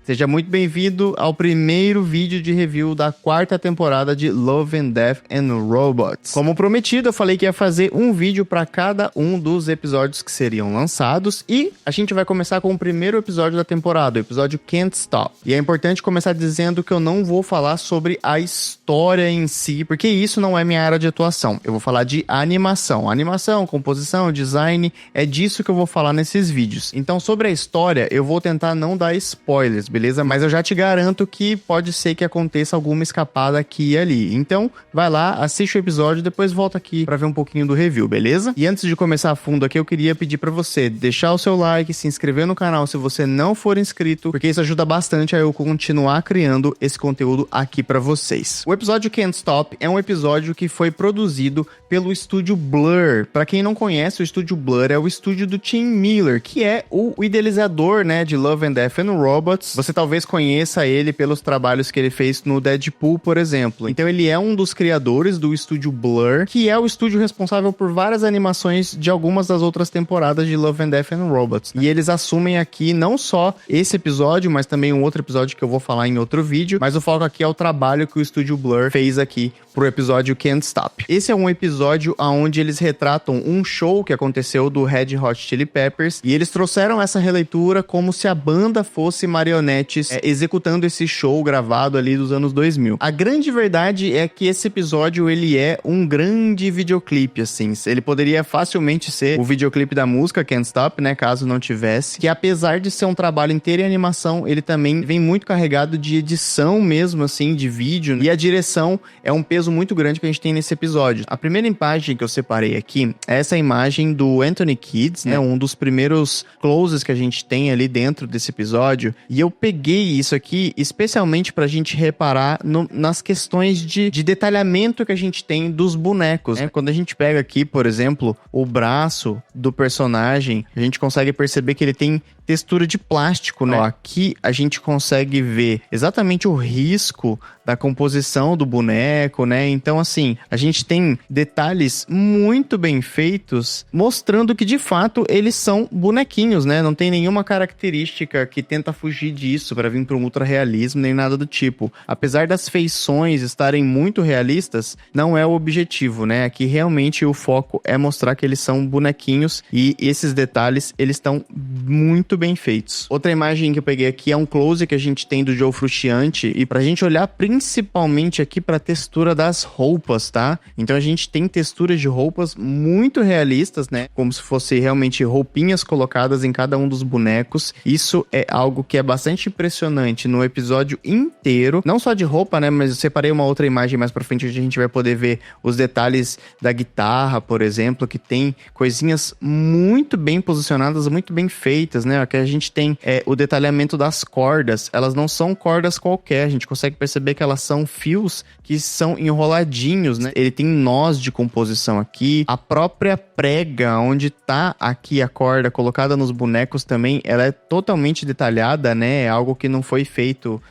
Seja muito bem-vindo ao primeiro vídeo de review da 4ª temporada de Love and Death and Robots. Como prometido, eu falei que ia fazer um vídeo para cada um dos episódios que seriam lançados e a gente vai começar com o primeiro episódio da temporada, o episódio Can't Stop. E é importante começar dizendo que eu não vou falar sobre a história em si, porque isso não é minha área de atuação. Eu vou falar de animação. Animação, composição, design, é disso que eu vou falar nesses vídeos. Então, sobre a história, eu vou tentar não dar spoilers, beleza? Mas eu já te garanto que pode ser que aconteça alguma escapada aqui e ali. Então, vai lá, assiste o episódio e depois volta aqui pra ver um pouquinho do review, beleza? E antes de começar a fundo aqui, eu queria pedir pra você deixar o seu like, se inscrever no canal se você não for inscrito, porque isso ajuda bastante a eu continuar criando esse conteúdo aqui pra vocês. O episódio Can't Stop é um episódio que foi produzido pelo estúdio Blur. Pra quem não conhece, o estúdio Blur é o estúdio do Tim Miller, que é o idealizador, né, de Love and Death and Robots. Você talvez conheça ele pelos trabalhos que ele fez no Deadpool, por exemplo. Então ele é um dos criadores do estúdio Blur, que é o estúdio responsável por várias animações de algumas das outras temporadas de Love and Death and Robots. E eles assumem aqui não só esse episódio, mas também um outro episódio que eu vou falar em outro vídeo, mas o foco aqui é o trabalho que o estúdio Blur fez aqui pro episódio Can't Stop. Esse é um episódio onde eles retratam um show que aconteceu do Red Hot Chili Peppers e eles trouxeram essa releitura como se a banda fosse marionetes executando esse show gravado ali dos anos 2000. A grande verdade é que esse episódio ele é um grande videoclipe, assim. Ele poderia facilmente ser o videoclipe da música Can't Stop, né, caso não tivesse, que apesar de ser um trabalho inteiro em animação, ele também vem muito carregado de edição mesmo, assim, de vídeo, e a direção é um peso muito grande que a gente tem nesse episódio. A primeira imagem que eu separei aqui é essa imagem do Anthony Kiedis, né, um dos primeiros closes que a gente tem ali dentro desse episódio, e eu peguei isso aqui especialmente pra gente reparar nas questões de detalhamento que a gente tem dos bonecos, né? Quando a gente pega aqui, por exemplo, o braço do personagem, a gente consegue perceber que ele tem textura de plástico, né? Ó, aqui a gente consegue ver exatamente o risco da composição do boneco, né? Então, assim, a gente tem detalhes muito bem feitos, mostrando que, de fato, eles são bonequinhos, né? Não tem nenhuma característica que tenta fugir disso para vir para um ultra-realismo, nem nada do tipo. Apesar das feições estarem muito realistas, não é o objetivo, né? Aqui, realmente, o foco é mostrar que eles são bonequinhos e esses detalhes, eles estão muito bem feitos. Outra imagem que eu peguei aqui é um close que a gente tem do Joe Frusciante e pra gente olhar principalmente aqui pra textura das roupas, tá? Então a gente tem texturas de roupas muito realistas, né? Como se fosse realmente roupinhas colocadas em cada um dos bonecos. Isso é algo que é bastante impressionante no episódio inteiro. Não só de roupa, né? Mas eu separei uma outra imagem mais pra frente onde a gente vai poder ver os detalhes da guitarra, por exemplo, que tem coisinhas muito bem posicionadas, muito bem feitas, né? Que a gente tem o detalhamento das cordas. Elas não são cordas qualquer, a gente consegue perceber que elas são fios que são enroladinhos, né? Ele tem nós de composição aqui. A própria prega onde tá aqui a corda colocada nos bonecos também, ela é totalmente detalhada, né? É algo que não foi feito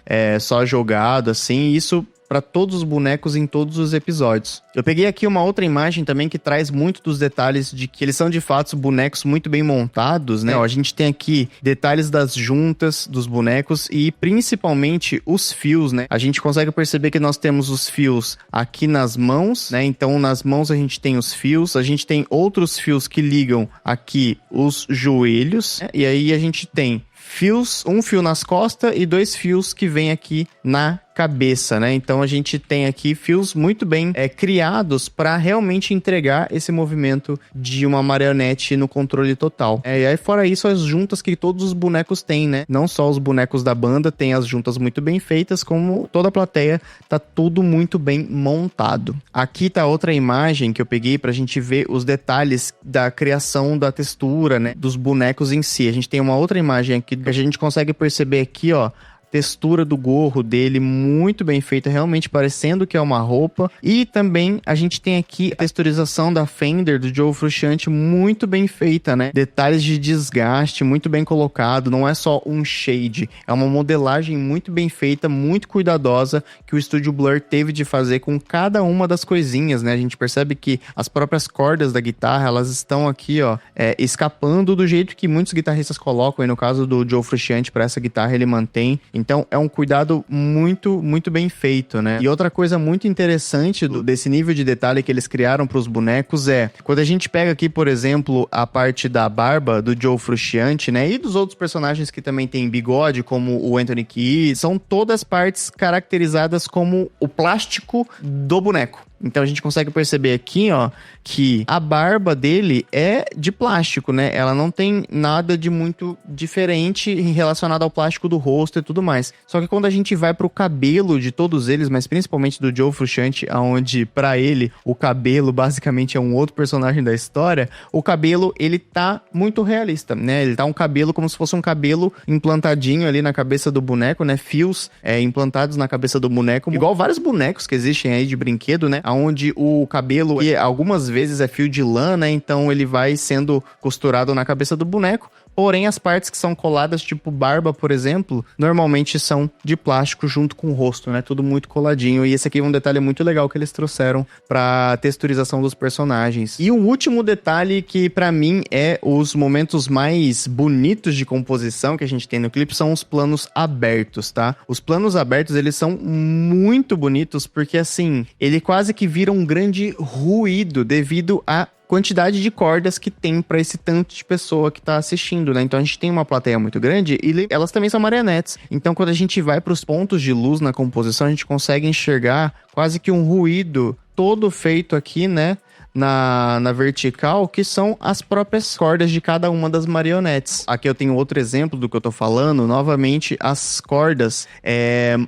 só jogado, assim. Isso para todos os bonecos em todos os episódios. Eu peguei aqui uma outra imagem também que traz muito dos detalhes de que eles são de fato bonecos muito bem montados, né? Ó, a gente tem aqui detalhes das juntas dos bonecos e principalmente os fios, né? A gente consegue perceber que nós temos os fios aqui nas mãos, né? Então nas mãos a gente tem os fios, a gente tem outros fios que ligam aqui os joelhos, né? E aí a gente tem fios, um fio nas costas e 2 fios que vem aqui na cabeça, né? Então a gente tem aqui fios muito bem criados para realmente entregar esse movimento de uma marionete no controle total. E aí fora isso, as juntas que todos os bonecos têm, né? Não só os bonecos da banda têm as juntas muito bem feitas, como toda a plateia tá tudo muito bem montado. Aqui tá outra imagem que eu peguei pra gente ver os detalhes da criação da textura, né? Dos bonecos em si. A gente tem uma outra imagem aqui que a gente consegue perceber aqui, ó, textura do gorro dele muito bem feita, realmente parecendo que é uma roupa. E também a gente tem aqui a texturização da Fender do Joe Frusciante muito bem feita, né? Detalhes de desgaste muito bem colocado, não é só um shade, é uma modelagem muito bem feita, muito cuidadosa que o estúdio Blur teve de fazer com cada uma das coisinhas, né? A gente percebe que as próprias cordas da guitarra, elas estão aqui, ó, escapando do jeito que muitos guitarristas colocam, e no caso do Joe Frusciante, para essa guitarra ele mantém. Então é um cuidado muito, muito bem feito, né? E outra coisa muito interessante desse nível de detalhe que eles criaram para os bonecos é, quando a gente pega aqui, por exemplo, a parte da barba do Joe Frusciante, né? E dos outros personagens que também tem bigode, como o Anthony Kiedis, são todas partes caracterizadas como o plástico do boneco. Então a gente consegue perceber aqui, ó, que a barba dele é de plástico, né? Ela não tem nada de muito diferente relacionado ao plástico do rosto e tudo mais. Só que quando a gente vai pro cabelo de todos eles, mas principalmente do Joe Frusciante, onde pra ele o cabelo basicamente é um outro personagem da história, o cabelo ele tá muito realista, né? Ele tá um cabelo como se fosse um cabelo implantadinho ali na cabeça do boneco, né? Fios implantados na cabeça do boneco, igual vários bonecos que existem aí de brinquedo, né? Onde o cabelo, que algumas vezes é fio de lã, né? Então ele vai sendo costurado na cabeça do boneco. Porém, as partes que são coladas, tipo barba, por exemplo, normalmente são de plástico junto com o rosto, né? Tudo muito coladinho. E esse aqui é um detalhe muito legal que eles trouxeram pra texturização dos personagens. E um último detalhe que pra mim é os momentos mais bonitos de composição que a gente tem no clipe são os planos abertos, tá? Os planos abertos, eles são muito bonitos porque, assim, ele quase que vira um grande ruído devido a quantidade de cordas que tem pra esse tanto de pessoa que tá assistindo, né? Então a gente tem uma plateia muito grande e elas também são marionetes. Então quando a gente vai pros pontos de luz na composição, a gente consegue enxergar quase que um ruído todo feito aqui, né? Na vertical, que são as próprias cordas de cada uma das marionetes. Aqui eu tenho outro exemplo do que eu tô falando. Novamente, as cordas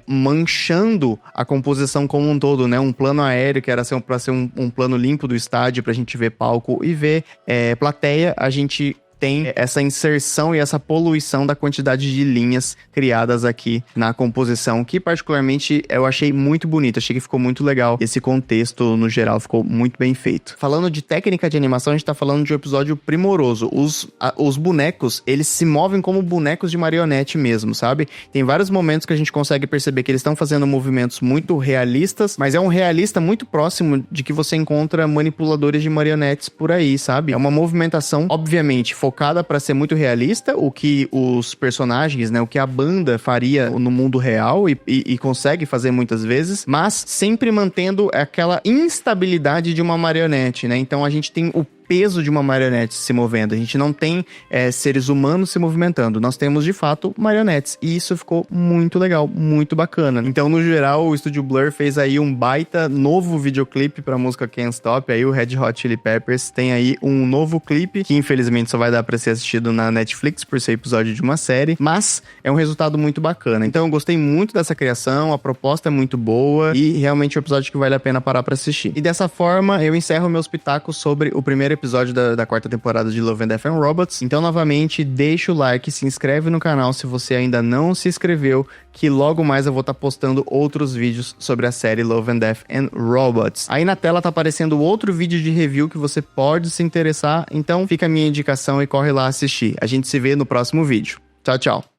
manchando a composição como um todo, né? Um plano aéreo que era pra ser um plano limpo do estádio, pra gente ver palco e ver plateia. A gente tem essa inserção e essa poluição da quantidade de linhas criadas aqui na composição, que particularmente eu achei muito bonito, achei que ficou muito legal. Esse contexto, no geral, ficou muito bem feito. Falando de técnica de animação, a gente tá falando de um episódio primoroso. Os bonecos, eles se movem como bonecos de marionete mesmo, sabe? Tem vários momentos que a gente consegue perceber que eles estão fazendo movimentos muito realistas, mas é um realista muito próximo de que você encontra manipuladores de marionetes por aí, sabe? É uma movimentação, obviamente, focada para ser muito realista, o que os personagens, né, o que a banda faria no mundo real e consegue fazer muitas vezes, mas sempre mantendo aquela instabilidade de uma marionete, né? Então a gente tem o peso de uma marionete se movendo. A gente não tem seres humanos se movimentando. Nós temos, de fato, marionetes. E isso ficou muito legal, muito bacana. Então, no geral, o Estúdio Blur fez aí um baita novo videoclipe pra música Can't Stop. Aí o Red Hot Chili Peppers tem aí um novo clipe, que infelizmente só vai dar pra ser assistido na Netflix, por ser episódio de uma série. Mas é um resultado muito bacana. Então, eu gostei muito dessa criação. A proposta é muito boa. E realmente é um episódio que vale a pena parar pra assistir. E dessa forma, eu encerro meus pitacos sobre o primeiro episódio da quarta temporada de Love, Death and Robots. Então, novamente, deixa o like, se inscreve no canal se você ainda não se inscreveu, que logo mais eu vou estar postando outros vídeos sobre a série Love, Death and Robots. Aí na tela tá aparecendo outro vídeo de review que você pode se interessar, então fica a minha indicação e corre lá assistir. A gente se vê no próximo vídeo. Tchau, tchau.